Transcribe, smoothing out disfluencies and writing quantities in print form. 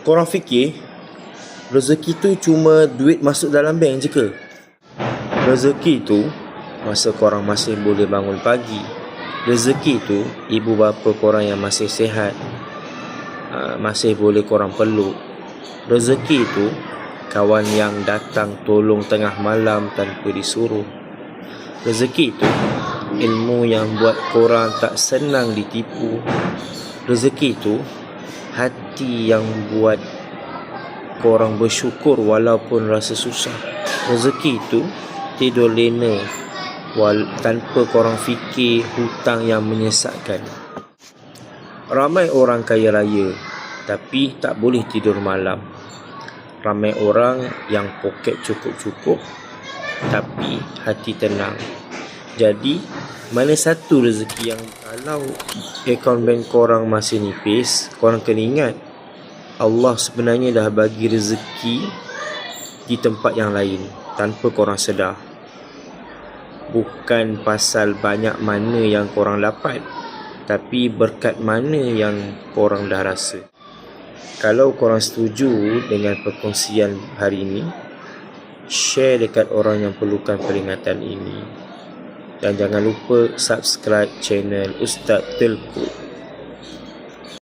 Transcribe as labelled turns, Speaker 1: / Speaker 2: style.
Speaker 1: Korang fikir rezeki tu cuma duit masuk dalam bank je ke? Rezeki tu masa korang masih boleh bangun pagi. Rezeki tu ibu bapa korang yang masih sihat, masih boleh korang peluk. Rezeki tu kawan yang datang tolong tengah malam tanpa disuruh. Rezeki tu ilmu yang buat korang tak senang ditipu. Rezeki tu hati yang buat korang bersyukur walaupun rasa susah. Rezeki tu tidur lena tanpa korang fikir hutang yang menyesatkan. Ramai orang kaya raya tapi tak boleh tidur malam. Ramai orang yang poket cukup-cukup tapi hati tenang. Jadi mana satu rezeki yang kalau akaun bank korang masih nipis, korang kena ingat Allah sebenarnya dah bagi rezeki di tempat yang lain tanpa korang sedar. Bukan pasal banyak mana yang korang dapat, tapi berkat mana yang korang dah rasa. Kalau korang setuju dengan perkongsian hari ini, share dekat orang yang perlukan peringatan ini. Dan jangan lupa subscribe channel Ustaz Telco.